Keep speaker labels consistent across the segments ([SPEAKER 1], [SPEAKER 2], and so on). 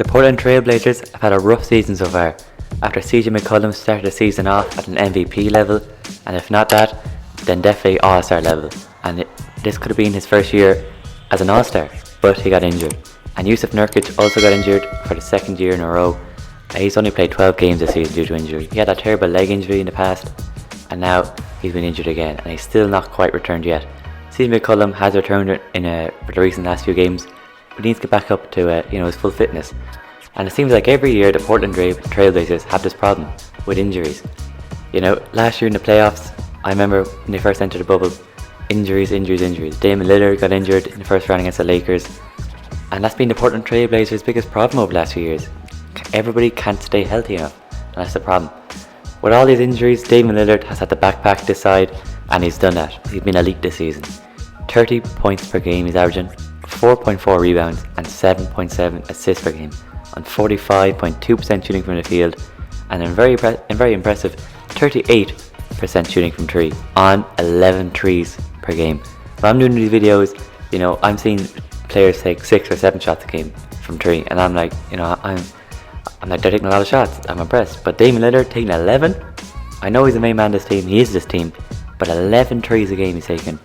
[SPEAKER 1] The Portland Trail Blazers have had a rough season so far, after CJ McCollum started the season off at an MVP level, and if not that, then definitely All-Star level, and this could have been his first year as an All-Star, but he got injured. And Yusuf Nurkic also got injured for the second year in a row. He's only played 12 games this season due to injury. He had a terrible leg injury in the past, and now he's been injured again, and he's still not quite returned yet. CJ McCollum has returned for the recent last few games, but he needs to get back up to his full fitness. And it seems like every year the Portland Trailblazers have this problem with injuries. Last year in the playoffs, I remember when they first entered the bubble, injuries. Damian Lillard got injured in the first round against the Lakers, and that's been the Portland Trailblazers' biggest problem over the last few years. Everybody can't stay healthy enough, and that's the problem. With all these injuries, Damian Lillard has had to backpack this side, and he's done that. He's been elite this season. 30 points per game he's averaging, 4.4 rebounds and 7.7 assists per game on 45.2% shooting from the field, and in very impressive 38% shooting from 3 on 11 threes per game. When I'm doing these videos, I'm seeing players take 6 or 7 shots a game from 3, and I'm like, I'm like, they're taking a lot of shots. I'm impressed. But Damian Lillard taking 11? I know he's the main man of this team. He is this team. But 11 threes a game he's taking.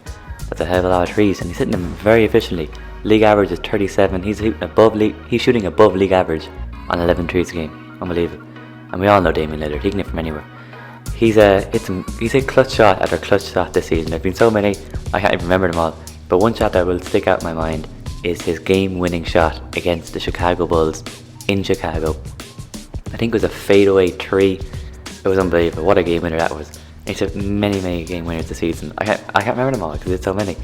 [SPEAKER 1] That's a hell of a lot of threes, and he's hitting them very efficiently. League average is 37. He's shooting above league average on 11 threes a game. Unbelievable. And we all know Damian Lillard. He can hit from anywhere. He's hit clutch shot after clutch shot this season. There's been so many, I can't even remember them all. But one shot that will stick out in my mind is his game-winning shot against the Chicago Bulls in Chicago. I think it was a fadeaway 3. It was unbelievable. What a game winner that was. He's had many game winners this season. I can't remember them all because there's so many.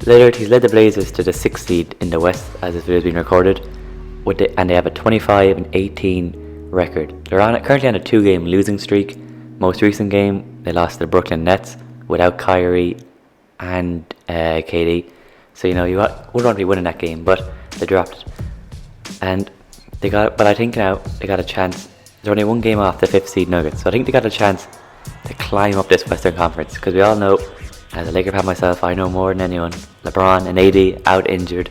[SPEAKER 1] Lillard, he's led the Blazers to the 6th seed in the West as this video has been recorded, and they have a 25-18 record. They're currently on a 2-game losing streak. Most recent game, they lost to the Brooklyn Nets without Kyrie and KD. So you wouldn't want to be winning that game, but they dropped it. But I think now they got a chance. They're only 1 game off the 5th seed Nuggets, so I think they got a chance to climb up this Western Conference, because we all know, as a Laker fan myself, I know more than anyone, LeBron and AD out injured.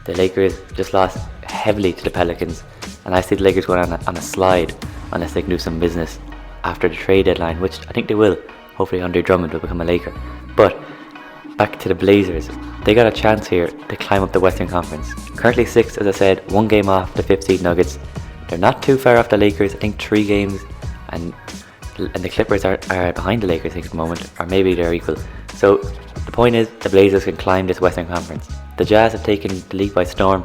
[SPEAKER 1] The Lakers just lost heavily to the Pelicans, and I see the Lakers going on a slide unless they can do some business after the trade deadline, which I think they will. Hopefully Andre Drummond will become a Laker. But back to the Blazers, they got a chance here to climb up the Western Conference. Currently 6th, as I said, 1 game off the 5th seed Nuggets. They're not too far off the Lakers, I think 3 games, and the Clippers are behind the Lakers, I think, at the moment, or maybe they're equal. So the point is, the Blazers can climb this Western Conference. The Jazz have taken the league by storm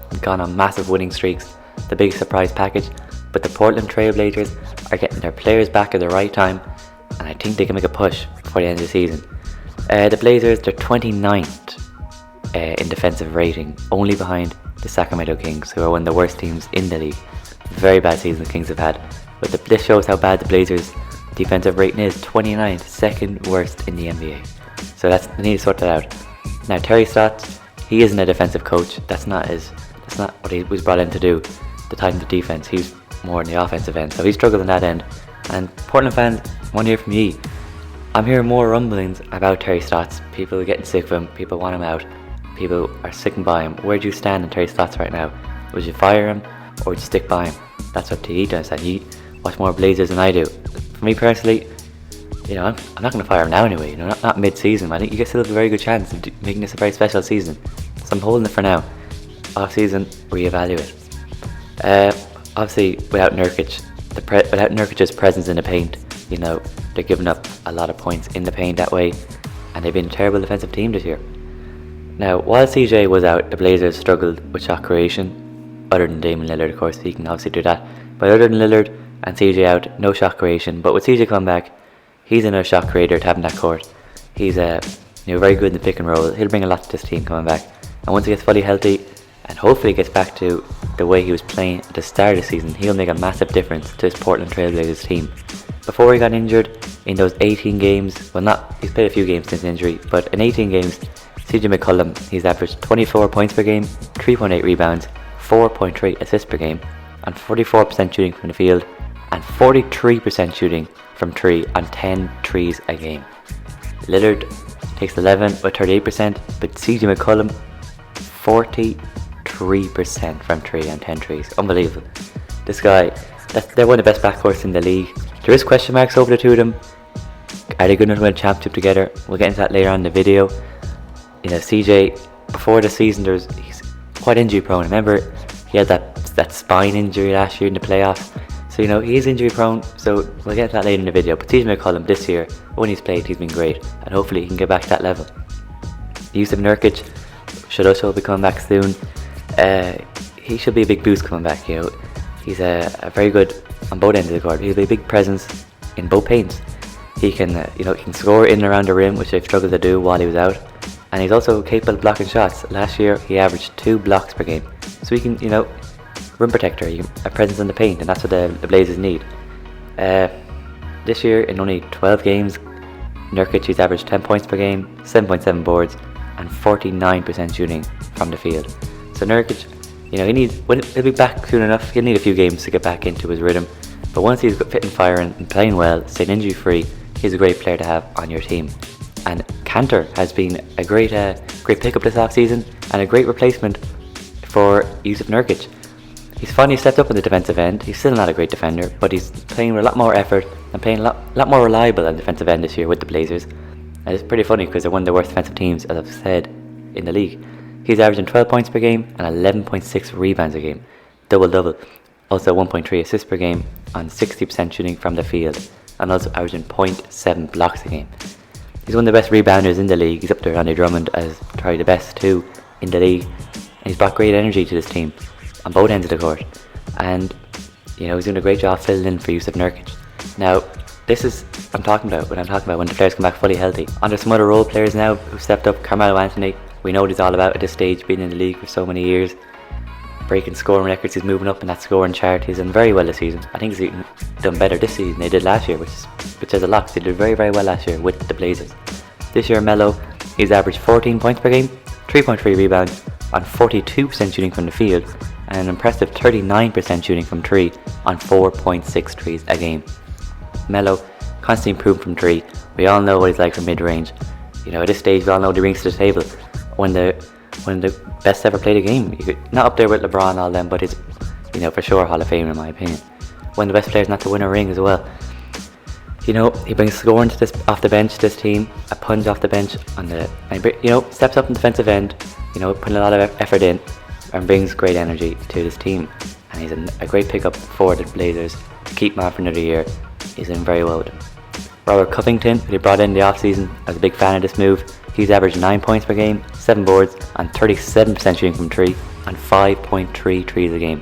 [SPEAKER 1] and gone on massive winning streaks, the big surprise package, but the Portland Trail Blazers are getting their players back at the right time, and I think they can make a push before the end of the season. The Blazers, they're 29th in defensive rating, only behind the Sacramento Kings, who are one of the worst teams in the league. Very bad season the Kings have had. But this shows how bad the Blazers' defensive rating is. 29th, second worst in the NBA. So they need to sort that out. Now Terry Stotts, he isn't a defensive coach. That's not what he was brought in to do. The Titans of defense. He's more in the offensive end. So he struggled in that end. And Portland fans, want to hear from ye. I'm hearing more rumblings about Terry Stotts. People are getting sick of him. People want him out. People are sticking by him. Where do you stand on Terry Stotts right now? Would you fire him or would you stick by him? That's up to you to decide. You watch more Blazers than I do. For me personally, I'm not going to fire him now anyway. Not mid-season. I think you still have a very good chance of making this a very special season. So I'm holding it for now. Off-season, reevaluate. Obviously, without Nurkic's presence in the paint, they're giving up a lot of points in the paint that way, and they've been a terrible defensive team this year. Now, while CJ was out, the Blazers struggled with shot creation, other than Damian Lillard, of course. He can obviously do that, but other than Lillard and CJ out, no shot creation. But with CJ coming back, he's another shot creator to have in that court. He's very good in the pick and roll. He'll bring a lot to this team coming back, and once he gets fully healthy and hopefully gets back to the way he was playing at the start of the season, he'll make a massive difference to his Portland Trail Blazers team. Before he got injured, in those 18 games, he's played a few games since injury, but in 18 games, CJ McCollum, he's averaged 24 points per game, 3.8 rebounds, 4.3 assists per game, and 44% shooting from the field, and 43% shooting from 3 on 10 threes a game. Lillard takes 11 with 38%, but CJ McCollum, 43 83% from 3 on 10 trees. Unbelievable. This guy, they're one of the best backcourts in the league. There is question marks over the two of them. Are they good enough to win a championship together? We'll get into that later on in the video. You know, CJ, before the season, he's quite injury prone. Remember, he had that spine injury last year in the playoffs. So, you know, he's injury prone, so we'll get to that later in the video. But CJ McCollum this year, when he's played, he's been great. And hopefully he can get back to that level. Jusuf Nurkic should also be coming back soon. He should be a big boost coming back, you know. He's a very good on both ends of the court. He'll be a big presence in both paints. He can, he can score in and around the rim, which they've struggled to do while he was out. And he's also capable of blocking shots. Last year, he averaged 2 blocks per game. So he can, rim protector, a presence in the paint, and that's what the Blazers need. This year, in only 12 games, Nurkic has averaged 10 points per game, 7.7 boards, and 49% shooting from the field. So Nurkic, he'll be back soon enough. He'll need a few games to get back into his rhythm. But once he's fit and firing and playing well, staying injury free, he's a great player to have on your team. And Kanter has been a great pickup this offseason and a great replacement for Jusuf Nurkic. He's finally stepped up in the defensive end. He's still not a great defender, but he's playing with a lot more effort and playing a lot more reliable on defensive end this year with the Blazers. And it's pretty funny because they're one of the worst defensive teams, as I've said, in the league. He's averaging 12 points per game and 11.6 rebounds a game, double-double. Also 1.3 assists per game on 60% shooting from the field, and also averaging 0.7 blocks a game. He's one of the best rebounders in the league. He's up there with Andre Drummond as probably the best too in the league. And he's brought great energy to this team on both ends of the court. And he's doing a great job filling in for Jusuf Nurkic. Now, this is what I'm talking about when the players come back fully healthy. And there's some other role players now who stepped up. Carmelo Anthony, we know what he's all about at this stage, being in the league for so many years, breaking scoring records. He's moving up in that scoring chart. He's done very well this season. I think he's done better this season than he did last year, which is a lot. He did very, very well last year with the Blazers. This year, Melo, he's averaged 14 points per game, 3.3 rebounds, on 42% shooting from the field, and an impressive 39% shooting from 3 on 4.6 threes a game. Melo, constantly improving from 3. We all know what he's like from mid-range. At this stage, we all know what he brings to the table. When the best ever played a game, not up there with LeBron and all them, but he's, for sure Hall of Fame in my opinion. One of the best players not to win a ring as well. He brings scoring to off the bench to this team, a punch off the bench steps up in defensive end, putting a lot of effort in, and brings great energy to this team. And he's a great pickup for the Blazers to keep him on for another year. He's doing very well with him. Robert Covington, who they brought in the off-season, I was a big fan of this move. He's averaged 9 points per game, 7 boards, and 37% shooting from 3, and 5.3 threes a game.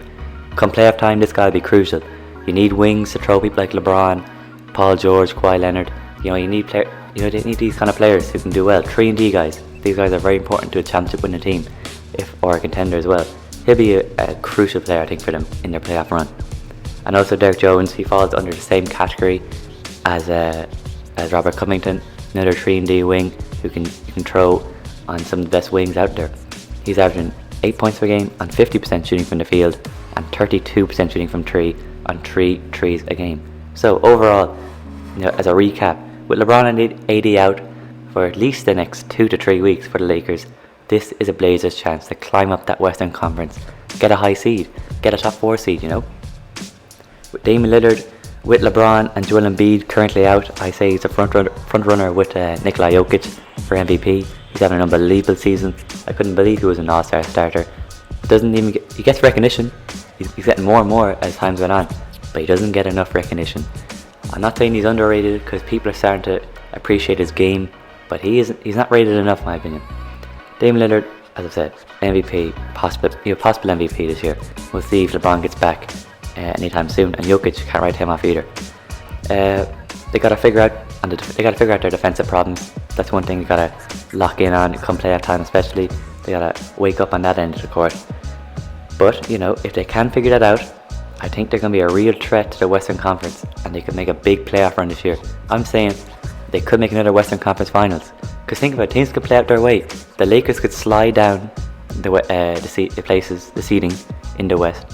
[SPEAKER 1] Come playoff time, this guy will be crucial. You need wings to throw people like LeBron, Paul George, Kawhi Leonard. They need these kind of players who can do well. 3-and-D guys. These guys are very important to a championship winning team, or a contender as well. He'll be a crucial player, I think, for them in their playoff run. And also Derek Jones, he falls under the same category as Robert Covington, another 3-and-D wing who can throw on some of the best wings out there. He's averaging 8 points per game on 50% shooting from the field and 32% shooting from 3 on 3 threes a game. So overall, as a recap, with LeBron and AD out for at least the next 2 to 3 weeks for the Lakers, this is a Blazers' chance to climb up that Western Conference, get a high seed, get a top 4 seed, With Damian Lillard, with LeBron and Joel Embiid currently out, I say he's a front runner with Nikola Jokic for MVP. He's having an unbelievable season. I couldn't believe he was an all-star starter. He gets recognition. He's getting more and more as time's went on, but he doesn't get enough recognition. I'm not saying he's underrated because people are starting to appreciate his game, but he's not rated enough in my opinion. Damian Lillard, as I've said, MVP, possible MVP this year. We'll see if LeBron gets back anytime soon, and Jokic can't write him off either. They got to figure out their defensive problems. That's one thing you got to lock in on come playoff time, especially. They got to wake up on that end of the court. But if they can figure that out, I think they're going to be a real threat to the Western Conference, and they could make a big playoff run this year. I'm saying they could make another Western Conference Finals. Because think about it, teams could play out their way. The Lakers could slide down the seeding in the West.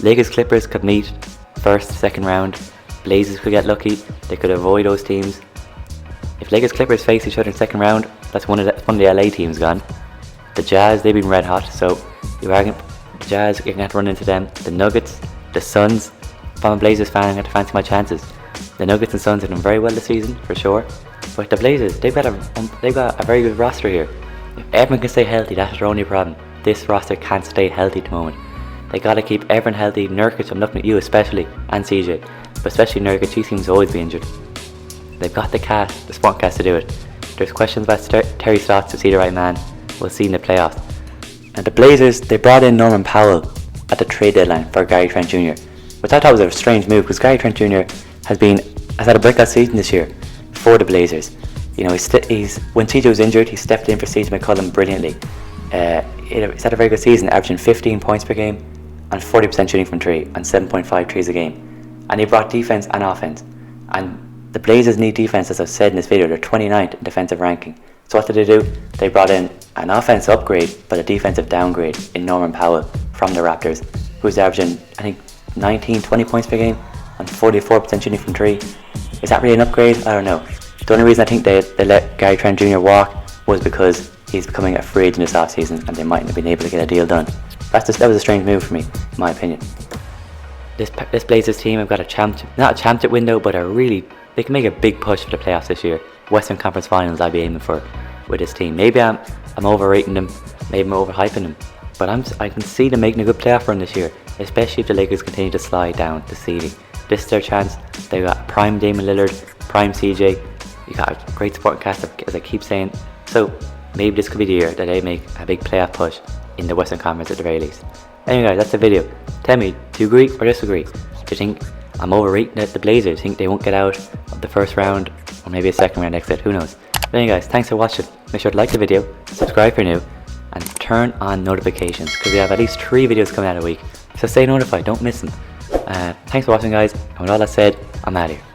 [SPEAKER 1] Lakers Clippers could meet first, second round. Blazers could get lucky. They could avoid those teams. If Lakers Clippers face each other in second round, that's one of the LA teams gone. The Jazz, they've been red hot, so Jazz, you're going to have to run into them. The Nuggets, the Suns. If I'm a Blazers fan, I'm going to fancy my chances. The Nuggets and Suns have done very well this season, for sure. But the Blazers, they've got a very good roster here. If everyone can stay healthy, that's their only problem. This roster can't stay healthy at the moment. They got to keep everyone healthy. Nurkic, I'm looking at you especially, and CJ. But especially Nurkic, he seems to always be injured. They've got the cast, the sport cast to do it. There's questions about Terry Stotts to see the right man. We'll see in the playoffs. And the Blazers, they brought in Norman Powell at the trade deadline for Gary Trent Jr., which I thought was a strange move because Gary Trent Jr. has had a breakout season this year for the Blazers. You know, when CJ was injured, he stepped in for CJ McCollum brilliantly. He's had a very good season, averaging 15 points per game and 40% shooting from three and 7.5 threes a game. And he brought defense and offense. And the Blazers need defense, as I've said in this video. They're 29th in defensive ranking. So what did they do? They brought in an offensive upgrade but a defensive downgrade in Norman Powell from the Raptors, who's averaging, I think, 19-20 points per game and 44% shooting from three. Is that really an upgrade? I don't know. The only reason I think they let Gary Trent Jr. walk was because he's becoming a free agent this offseason and they mightn't have been able to get a deal done. That was a strange move for me, in my opinion. This Blazers team have got not a championship window, but they can make a big push for the playoffs this year. Western Conference Finals I'd be aiming for with this team. Maybe I'm overrating them, maybe I'm overhyping them, but I can see them making a good playoff run this year, especially if the Lakers continue to slide down the ceiling. This is their chance. They've got prime Damian Lillard, prime CJ. You got a great supporting cast, as I keep saying. So maybe this could be the year that they make a big playoff push in the Western Conference at the very least. Anyway guys, that's the video. Tell me, do you agree or disagree? Do you think I'm overrating the Blazers? Think they won't get out of the first round, or maybe a second round exit? Who knows? But anyway guys, thanks for watching. Make sure to like the video, subscribe if you're new, and turn on notifications because we have at least 3 videos coming out a week. So stay notified, don't miss them. Thanks for watching guys, and with all that said, I'm out of here.